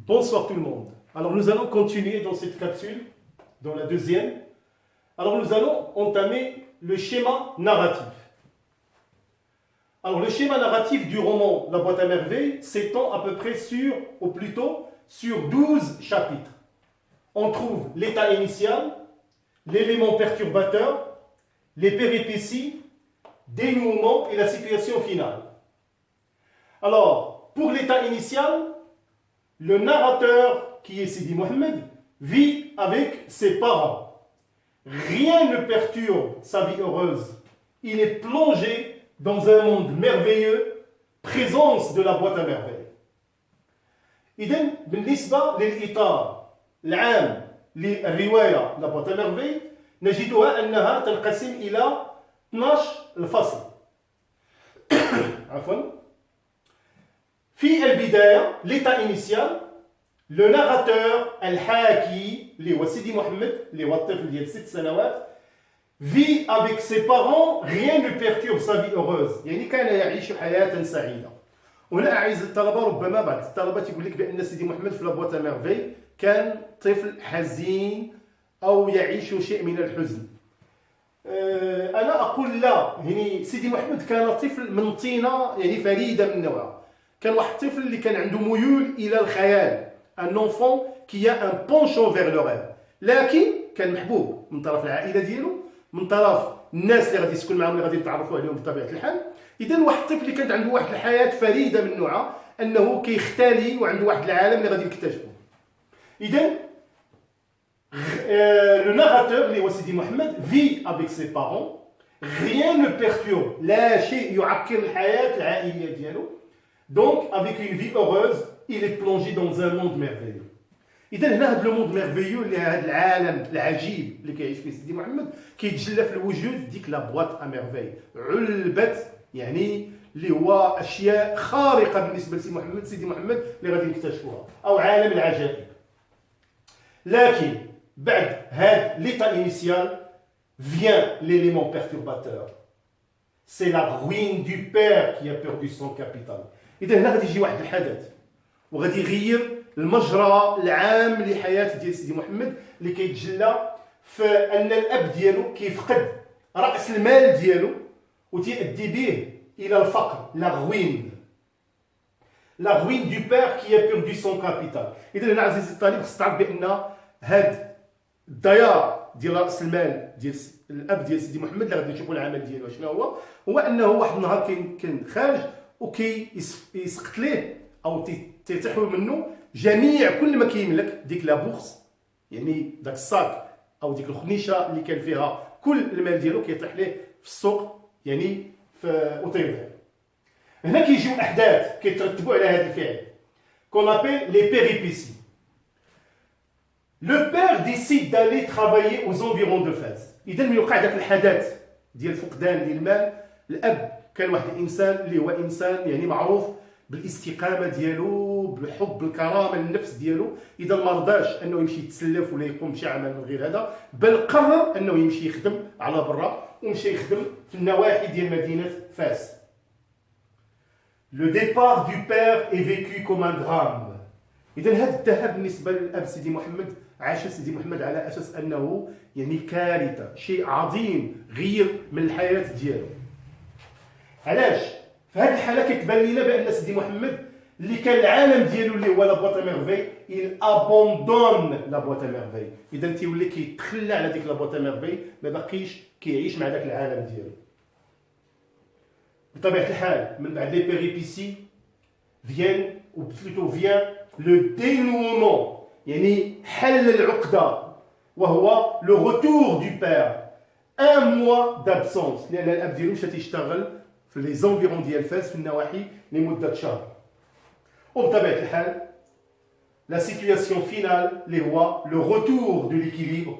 Bonsoir tout le monde. Alors nous allons continuer dans cette capsule, dans la deuxième. Alors nous allons entamer le schéma narratif. Alors le schéma narratif du roman La boîte à merveilles s'étend à peu près ou plutôt sur 12 chapitres. On trouve l'état initial, l'élément perturbateur, les péripéties, dénouement et la situation finale. Alors, pour l'état initial, le narrateur, qui est Sidi Mohammed, vit avec ses parents. Rien ne perturbe sa vie heureuse. Il est plongé dans un monde merveilleux, présence de la boîte à merveilles. إذن بالنسبة للإطار العام للرواية لا بوîte à merveilles نجدها أنها تنقسم إلى 12 الفصل. عفوا. في البداية l'état initial le narrateur الحاكي اللي هو سيدي محمد اللي هو الطفل ديال 6 سنوات vit avec ses parents, rien ne perturbe sa vie heureuse. يعني كان يعيش حياة سعيدة. وهنا أعز الطلبة ربما بعض الطلبة تقول لك بأن سيدي محمد في لابواط ميرفي كان طفل حزين أو يعيش شيء من الحزن. أنا أقول لا، يعني سيدي محمد كان طفل من طينة يعني فريدة من نوعها. كان واحد الطفل اللي كان عنده ميول إلى الخيال. Un enfant qui a un penchant vers le rêve. لكن كان محبوب من طرف العائلة ديالو، من طرف الناس اللي غادي يسكن معاهم اللي غادي يتعرفوا عليهم بطبيعه الحال. اذا واحد الطفل اللي كانت عنده واحد الحياه فريده من نوعها انه كيختالي وعنده واحد العالم اللي غادي يكتشفه. اذا le narrateur اللي هو سيدي محمد vit avec ses parents, rien ne perturbe، لا شيء يعكر الحياه العائليه ديالو. donc avec une vie heureuse il est plongé dans un monde merveilleux. إذا هنا هذا الموند ميرفيو اللي هذا العالم العجيب اللي كيعيش فيه سيدي محمد كيتجلى في الوجود ديك لا بواط ا ميرفي، علبة يعني اللي هو أشياء خارقة بالنسبة لسيدي محمد اللي غادي نكتشفوها، أو عالم العجائب. لكن بعد هذا ليتا إنيسيال vient l'élément perturbateur. C'est la ruine du père qui a perdu son capital. إذا هنا غادي يجي واحد الحدث وغادي يغير المجرى العام لحياة ديال سيدي محمد اللي كيتجلى في أن الأب ديالو كيفقد رأس المال ديالو وتيؤدي به إلى الفقر. لا غوين دو بير كي ا بيردو سون كابيتال. إذا هنا عزيزي الطالب خصك تعرف بأن هاد الضياع ديال رأس المال ديال الأب ديال سيدي محمد اللي غادي نشوفوا العمل ديالو شنو هو أنه واحد النهار كان خارج وكيسقط ليه أو تيتحوي منه جميع كل ما كيملك ديك لا بورس، يعني داك الصاك او ديك الخنيشه اللي كان فيها كل المال ديالو كيطيح ليه في السوق، يعني في اوتيل. هنا كيجيو احداث كيترتبوا على هذا الفعل كون ابيل لي بيريبيسي. لو بير ديسيد دالي ترافايي aux environs de Fès. اذا من يوقع داك الحدث ديال فقدان ديال المال، الاب كان واحد الانسان اللي هو انسان يعني معروف بالاستقامه ديالو، بالحب، بالكرامه للنفس ديالو. اذا ما رضاش انه يمشي يتسلف ولا يقوم بشي عمل من غير هذا، بل قرر انه يمشي يخدم على برا ومشى يخدم في النواحي ديال مدينه فاس. لو ديبار دو بير اي فيكو كوم ان درام. اذا هذا الذهاب بالنسبه للاب سيدي محمد عاش سيدي محمد على اساس انه يعني كارثه، شيء عظيم غير من الحياه ديالو. علاش؟ في هذه الحاله كتبان لنا بان سيدي محمد اللي كان العالم ديالو اللي هو لا بواط ا ميرفي il abandonne لا بواط ا ميرفي. اذا تيولي كيتخلى على ديك لا بواط ا ميرفي، ما باقيش كيعيش مع داك العالم ديالو. بطبيعه الحال من بعد لي بيريبيسي فيان او بلوتو فيان لو دينومون، يعني حل العقده، وهو لو روتور دو بير ان موا دابسونس، لان الاب ديالو مشى تيشتغل في لي زونفيرون ديال فاس في النواحي لمده شهر. وبطبيعه الحال لا سيتوياسيون فينال اللي هو لو روتور دو ليكيليبر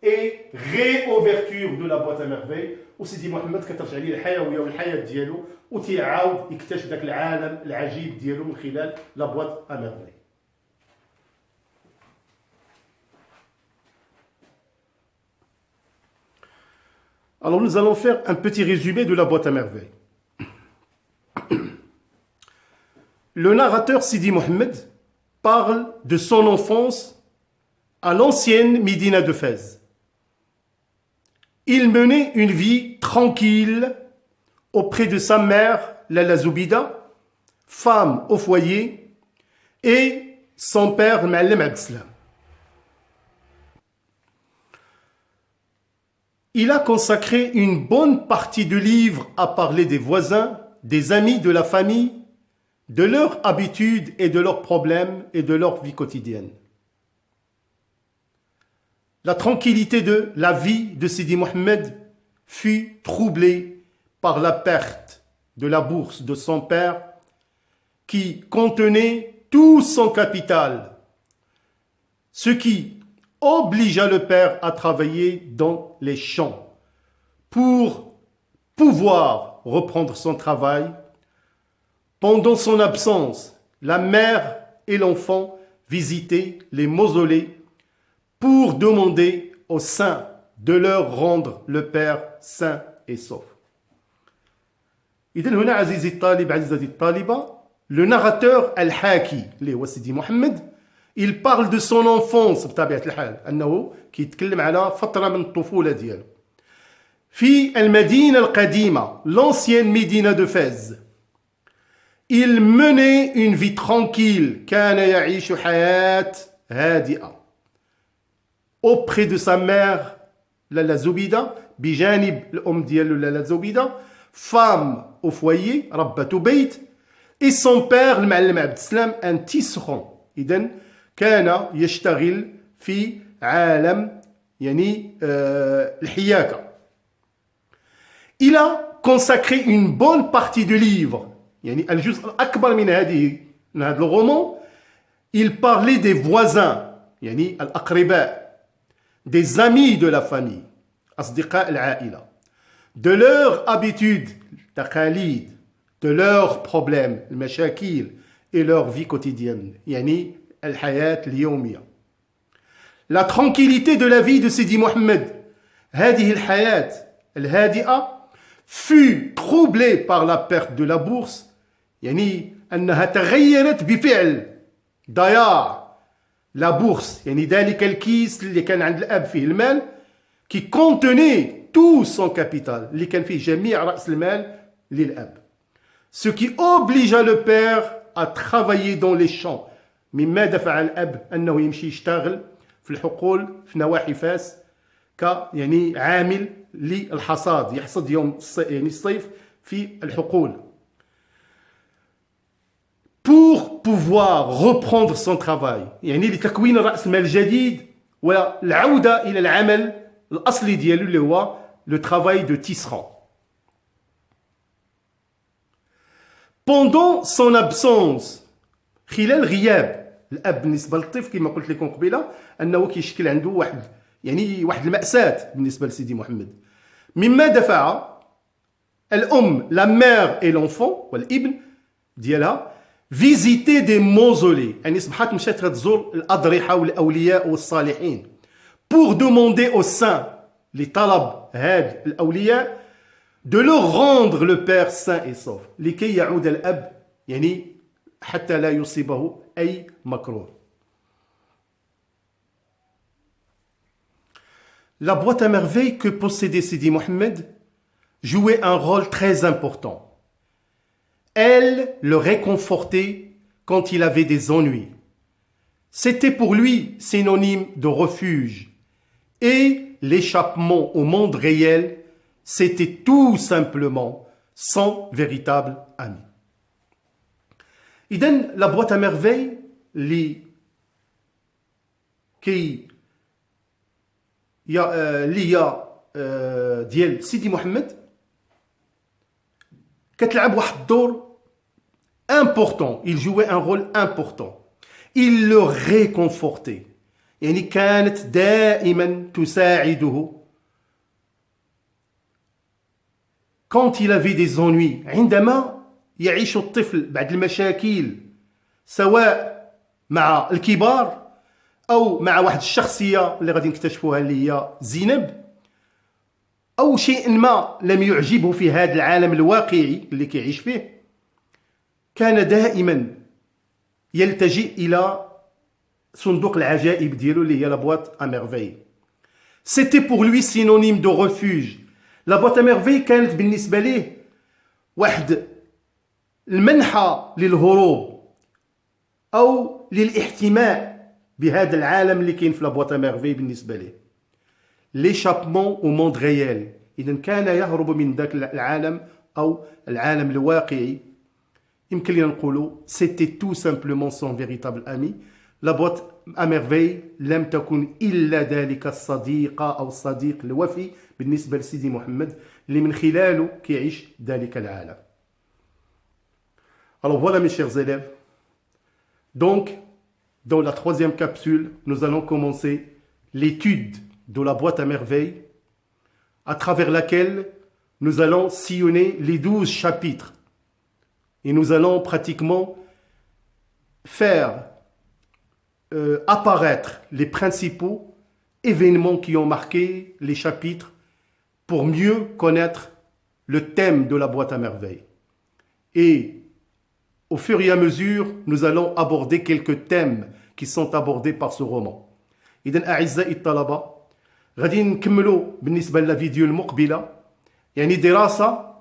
اي ريوفرتور دو لا بواط ا ميرفي. وسيدي محمد كترجع ليه الحيويه والحياه ديالو وتيعاود يكتشف ذاك العالم العجيب ديالو من خلال لا بواط ا ميرفي. Alors nous allons faire un petit résumé de la boîte à merveilles. Le narrateur Sidi Mohammed parle de son enfance à l'ancienne Médina de Fès. Il menait une vie tranquille auprès de sa mère, Lala Zoubida, femme au foyer, et son père, Ma'alem Abdeslam. Il a consacré une bonne partie du livre à parler des voisins, des amis de la famille, de leurs habitudes et de leurs problèmes et de leur vie quotidienne. La tranquillité de la vie de Sidi Mohammed fut troublée par la perte de la bourse de son père qui contenait tout son capital, ce qui obligea le père à travailler dans les champs pour pouvoir reprendre son travail. Pendant son absence, la mère et l'enfant visitaient les mausolées pour demander aux saints de leur rendre le père sain et sauf. إذن هنا عزيزي الطالب عزيزتي الطالبة, le narrateur Al-Haki, اللي هو سيدي محمد, il parle de son enfance بطبيعة الحال, أنه كيتكلم على فترة من الطفولة ديالو. في المدينة القديمة, l'ancienne Médina de Fès, il menait une vie tranquille, كان يعيش حياة هادئة. Auprès de sa mère, Lala Zoubida, بجانب الأم ديالو Lala Zoubida, femme au foyer, ربة بيت, et son père, المعلم عبد السلام, un tisserand. إذن كان يشتغل في عالم يعني الحياكة. Il a consacré une bonne partie du livre, يعني الجزء الأكبر من هذا الرومان, il parlait des voisins, يعني الأقرباء, des amis de la famille, أصدقاء العائلة, de leurs habitudes, تقاليد, de leurs problèmes, المشاكل, et leur vie quotidienne, يعني الحياة اليومية. La tranquillité de la vie de Sidi Mohammed, هذه الحياة الهادئة, fut troublée par la perte de la bourse, يعني أنها تغيرت بفعل ضياع la bourse, يعني ذلك الكيس اللي كان عند الأب فيه المال, qui contenait tout son capital, اللي كان فيه جميع رأس المال للأب. Ce qui obligea le père à travailler dans les champs. مما دفع الأب أنه يمشي يشتغل في الحقول في نواحي فاس يعني عامل للحصاد, يحصد يوم يعني الصيف في الحقول. Pour pouvoir reprendre son travail, يعني لتكوين رأس المال الجديد والعودة إلى العمل الأصلي ديالو اللي هو le travail de tisserand. Pendant son absence, خلال غياب الأب بالنسبة للطفل كما قلت لكم قبيلة أنه كيشكل عنده واحد المأساة بالنسبة لسيدي محمد, مما دفع الأم, la mère et l'enfant والابن ديالها visiter des mausolées, يعني صبحت مشات تزور الأضرحة والأولياء والصالحين pour demander aux saints لطلب هاد الأولياء de leur rendre le père sain et sauf, لكي يعود الأب يعني حتى لا يصيبه أي مكروه. La boîte à merveilles que possédait Sidi Mohammed jouait un rôle très important. Elle le réconfortait quand il avait des ennuis. C'était pour lui synonyme de refuge. Et l'échappement au monde réel, c'était tout simplement son véritable ami. إذن la boîte à merveilles اللي ديال سيدي محمد كتلعب واحد الدور important, il jouait un rôle important. Il le réconfortait, يعني كانت دائما تساعده quand il avait des ennuis. عندما يعيش الطفل بعد المشاكل سواء مع الكبار أو مع واحد الشخصية اللي غادي نكتشفوها اللي هي زينب, أو شيء ما لم يعجبه في هذا العالم الواقعي اللي كيعيش فيه, كان دائما يلتجئ إلى صندوق العجائب ديالو اللي هي la boîte à merveille. C'était pour lui synonyme de refuge. La boîte à merveille كانت بالنسبة ليه واحد المنحة للهروب أو للاحتماء بهذا العالم اللي كاين في la boîte à merveille بالنسبة ليه. L'échappement au monde réel. إذا كان يهرب من ذاك العالم أو العالم الواقعي. يمكن لنا نقولوا c'était tout simplement son véritable ami. La boîte à merveille لم تكن إلا ذلك الصديق أو الصديق الوفي بالنسبة لسيدي محمد اللي من خلاله كيعيش ذلك العالم. Alors voilà mes chers élèves. Donc, dans la troisième capsule, nous allons commencer l'étude de la boîte à merveille à travers laquelle nous allons sillonner les 12 chapitres. Et nous allons pratiquement faire apparaître les principaux événements qui ont marqué les chapitres pour mieux connaître le thème de la boîte à merveille. Et au fur et à mesure, nous allons aborder quelques thèmes qui sont abordés par ce roman. إذن أعزائي الطلبة غادي نكملوا بالنسبة للفيديو المقبلة يعني دراسة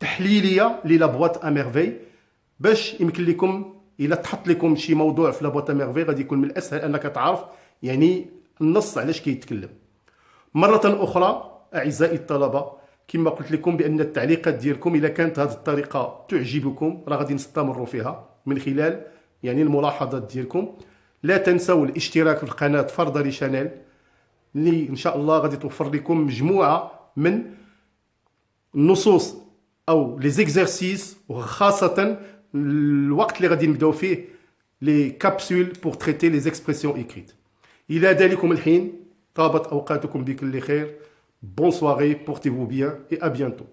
تحليلية للا بواط أ ميرفي باش يمكن لكم إلا تحط لكم شي موضوع في لا بواط أ ميرفي غادي يكون من الأسهل أنك تعرف يعني النص علاش كيتكلم. مرة أخرى أعزائي الطلبة كما قلت لكم بأن التعليقات ديالكم إذا كانت هذه الطريقة تعجبكم راه غادي نستمروا فيها من خلال يعني الملاحظات ديالكم. لا تنسوا الاشتراك في القناة فرضلي شانيل اللي إن شاء الله غادي توفر لكم مجموعة من النصوص أو لي زيكزارسيس وخاصة الوقت اللي غادي نبداو فيه لي كابسول بور تريتي لي زيكسبرسيون إكريت. إلى ذلكم الحين طابت أوقاتكم بكل خير. Bonne soirée, portez-vous bien et à bientôt.